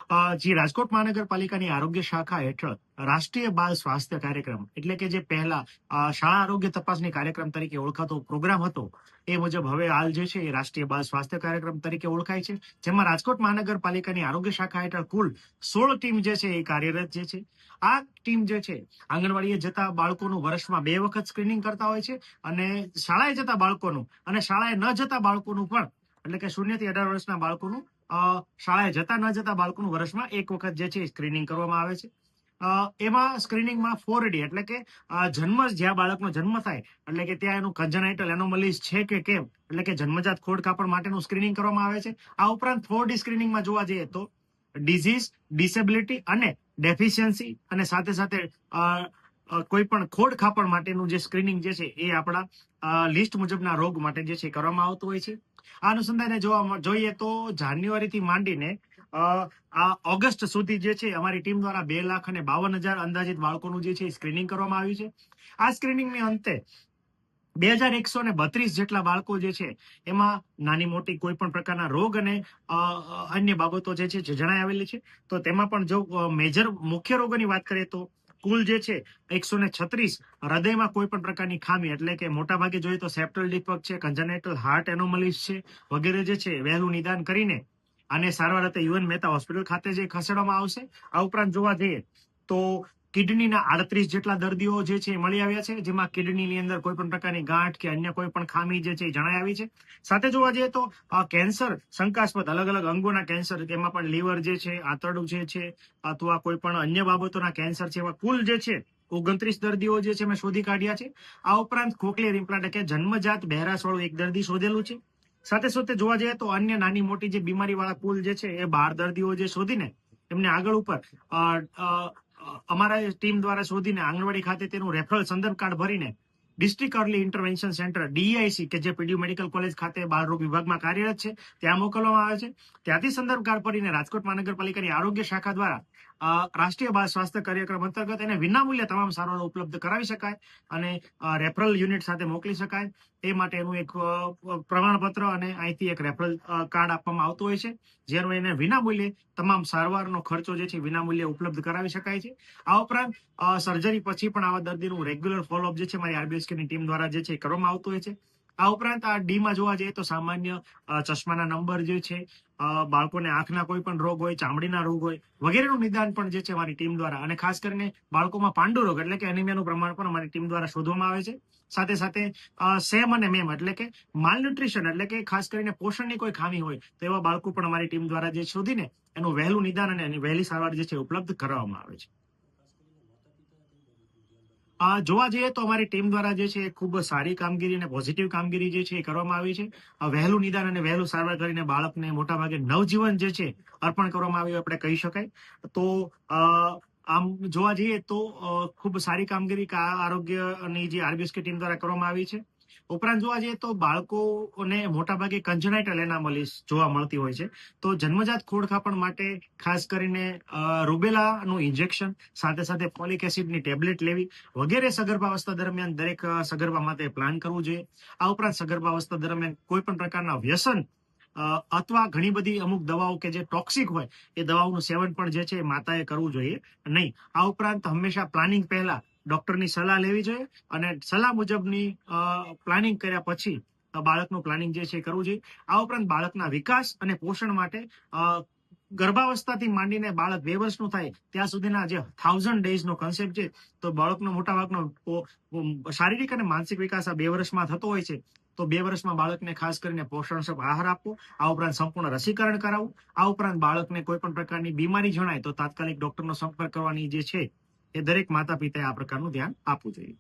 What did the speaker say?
જે રાજકોટ મહાનગરપાલિકાની આરોગ્ય શાખા હેઠળ રાષ્ટ્રીય બાળ સ્વાસ્થ્ય કાર્યક્રમ એટલે કે જે પહેલા શાળા આરોગ્ય તપાસણી કાર્યક્રમ તરીકે ઓળખાતો પ્રોગ્રામ હતો એ મુજબ હવે હાલ જે છે એ રાષ્ટ્રીય બાળ સ્વાસ્થ્ય કાર્યક્રમ તરીકે ઓળખાય છે, જેમાં રાજકોટ મહાનગરપાલિકાની આરોગ્ય શાખા હેઠળ કુલ 16 ટીમ જે છે એ કાર્યરત જે છે. આ ટીમ જે છે આંગણવાડીએ જતા બાળકોનું વર્ષમાં 2 વખત સ્ક્રીનિંગ કરતા હોય છે અને શાળાએ જતા બાળકોનું અને શાળાએ ન જતા બાળકોનું પણ એટલે કે 0 થી 18 વર્ષના બાળકોનું શાળાએ જતા ન જતા બાળકોનું વર્ષમાં 1 વખત જે છે સ્ક્રીનિંગ કરવામાં આવે છે. એમાં સ્ક્રીનિંગમાં 4D એટલે કે જ્યાં બાળકનો જન્મ થાય એટલે કે ત્યાં એનું કન્જનાઇટલ એનોમલીઝ છે કે કેમ એટલે કે જન્મજાત ખોડ કાપડ માટેનું સ્ક્રીનિંગ કરવામાં આવે છે. આ ઉપરાંત 4D સ્ક્રીનિંગમાં જોવા જઈએ તો ડિઝીઝ, ડિસેબિલિટી અને ડેફિશિયન્સી અને સાથે સાથે કોઈ પણ ખોડ ખાપડ માટેનું જે સ્ક્રીનિંગ જે છે એ આપણા લિસ્ટ મુજબના રોગ માટે જે છે કરવામાં આવતું હોય છે. આ અનુસંધાને જોઈએ તો જાન્યુઆરીથી માંડીને આ ઓગસ્ટ સુધી જે છે અમારી ટીમ દ્વારા 2,52,000 અંદાજિત બાળકોનું જે છે સ્ક્રીનિંગ કરવામાં આવ્યું છે. આ સ્ક્રીનિંગને અંતે 2,132 જેટલા બાળકો જે છે એમાં નાની મોટી કોઈ પણ પ્રકારના રોગ અને અન્ય બાબતો જે છે જણાઈ આવેલી છે. તો તેમાં પણ જો મેજર મુખ્ય રોગોની વાત કરીએ તો કુલ જે છે 136 હૃદયમાં કોઈ પણ પ્રકારની ખામી એટલે કે મોટા ભાગે જોઈએ તો સેપ્ટલ ડિફેક્ટ છે, કન્જનાઇટલ હાર્ટ એનોમલીઝ છે વગેરે જે છે વહેલું નિદાન કરીને આને સારવાર અર્થે યુએન મહેતા હોસ્પિટલ ખાતે જે ખસેડવામાં આવશે. આ ઉપરાંત જોવા જઈએ તો કિડનીના 38 જેટલા દર્દીઓ જે છે મળી આવ્યા છે, જેમાં કિડનીની અંદર કોઈ પણ પ્રકારની ગાંઠ કે અન્ય કોઈ પણ ખામી જે છે જણાઈ આવી છે. સાથે જોવા જઈએ તો કેન્સર શંકાસ્પદ અલગ અલગ અંગોના કેન્સર, તેમાં પણ લીવર જે છે, આંતરડું જે છે અથવા કોઈ પણ અન્ય બાબતોના કેન્સર છે એવા કુલ જે છે 29 દર્દીઓ જે છે મેં શોધી કાઢ્યા છે. આ ઉપરાંત કોક્લિયર ઇમ્પ્લાન્ટ કે જન્મજાત બહેરાશવાળું એક દર્દી શોધેલું છે. સાથે સાથે જોવા જઈએ તો અન્ય નાની મોટી જે બીમારી વાળા કુલ જે છે એ 12 દર્દીઓ જે શોધીને એમને આગળ ઉપર અમારા ટીમ દ્વારા શોધીને આંગણવાડી ખાતે તેનું રેફરલ સંદર્ભ કાર્ડ ભરીને district early intervention centre DEIC કે જે પીડીયુ મેડિકલ કોલેજ ખાતે બાળરોગ વિભાગમાં કાર્યરત છે ત્યાં મોકલવામાં આવે છે. ત્યાંથી સંદર્ભ કાર્ડ ભરીને રાજકોટ મહાનગરપાલિકાની આરોગ્ય શાખા દ્વારા રાષ્ટ્રીય બાળ સ્વાસ્થ્ય કાર્યક્રમ અંતર્ગત એને વિનામૂલ્યે તમામ સારવારો ઉપલબ્ધ કરાવી શકાય અને રેફરલ યુનિટ સાથે મોકલી શકાય એ માટેનું એક પ્રમાણપત્ર અને અહીંથી એક રેફરલ કાર્ડ આપવામાં આવતું હોય છે, જેનો એને વિનામૂલ્યે તમામ સારવારનો ખર્ચો જે છે વિનામૂલ્યે ઉપલબ્ધ કરાવી શકાય છે. આ ઉપરાંત સર્જરી પછી પણ આવા દર્દીનું રેગ્યુલર ફોલોઅપ જે છે મારી RBSKની ટીમ દ્વારા જે છે કરવામાં આવતું હોય છે. આ ઉપરાંત આ ડીમાં જોવા જઈએ તો સામાન્ય ચશ્માના નંબર જે છે, બાળકોને આંખના કોઈ પણ રોગ હોય, ચામડીના રોગ હોય વગેરેનું નિદાન પણ જે છે મારી ટીમ દ્વારા અને ખાસ કરીને બાળકોમાં પાંડુ રોગ એટલે કે એનિમિયાનું પ્રમાણ પણ અમારી ટીમ દ્વારા શોધવામાં આવે છે. સાથે સાથે સેમ અને મેમ એટલે કે માલન્યુટ્રિશન એટલે કે ખાસ કરીને પોષણની કોઈ ખામી હોય તો એવા બાળકો પણ અમારી ટીમ દ્વારા જે શોધીને એનું વહેલું નિદાન અને એની વહેલી સારવાર જે છે ઉપલબ્ધ કરાવવામાં આવે છે. જોવા જઈએ તો અમારી ટીમ દ્વારા જે છે ખૂબ સારી કામગીરી અને પોઝિટિવ કામગીરી જે છે એ કરવામાં આવી છે. વહેલું નિદાન અને વહેલું સારવાર કરીને બાળકને મોટાભાગે નવજીવન જે છે અર્પણ કરવામાં આવ્યું આપણે કહી શકાય. તો આમ જોવા જઈએ તો ખૂબ સારી કામગીરી આરોગ્યની જે RBSK ટીમ દ્વારા કરવામાં આવી છે. ઉપરાંત જોવા જઈએ તો બાળકોને મોટાભાગે કન્જનાઇટલ એનામલીઝ જોવા મળતી હોય છે. તો જન્મજાત ખોડખાપણ માટે ખાસ કરીને રૂબેલાનું ઇન્જેક્શન, સાથે સાથે ફોલિક એસિડની ટેબ્લેટ લેવી વગેરે સગર્ભાવસ્થા દરમિયાન દરેક સગર્ભા માટે પ્લાન કરવું જોઈએ. આ ઉપરાંત સગર્ભાવસ્થા દરમિયાન કોઈ પણ પ્રકારના વ્યસન અથવા ઘણી બધી અમુક દવાઓ કે જે ટોક્સિક હોય એ દવાઓનું સેવન પણ જે છે માતાએ કરવું જોઈએ નહીં. આ ઉપરાંત હંમેશા પ્લાનિંગ પહેલા ડોક્ટરની સલાહ લેવી જોઈએ અને સલાહ મુજબની પ્લાનિંગ કર્યા પછી બાળકનું પ્લાનિંગ જે છે કરવું જોઈએ. આ ઉપરાંત બાળકના વિકાસ અને પોષણ માટે ગર્ભાવસ્થાથી માંડીને બાળક 2 વર્ષનું થાય ત્યાં સુધીના જે 1000 ડેઝનો કન્સેપ્ટ છે, તો બાળકનો મોટાભાગનો શારીરિક અને માનસિક વિકાસ આ 2 વર્ષમાં થતો હોય છે. તો 2 વર્ષમાં બાળકને ખાસ કરીને પોષણક્ષમ આહાર આપવો, આ ઉપરાંત સંપૂર્ણ રસીકરણ કરાવવું, આ ઉપરાંત બાળકને કોઈ પણ પ્રકારની બીમારી જણાય તો તાત્કાલિક ડોક્ટરનો સંપર્ક કરવાની જે છે એ દરેક માતા પિતાએ આ પ્રકારનું ધ્યાન આપવું જોઈએ.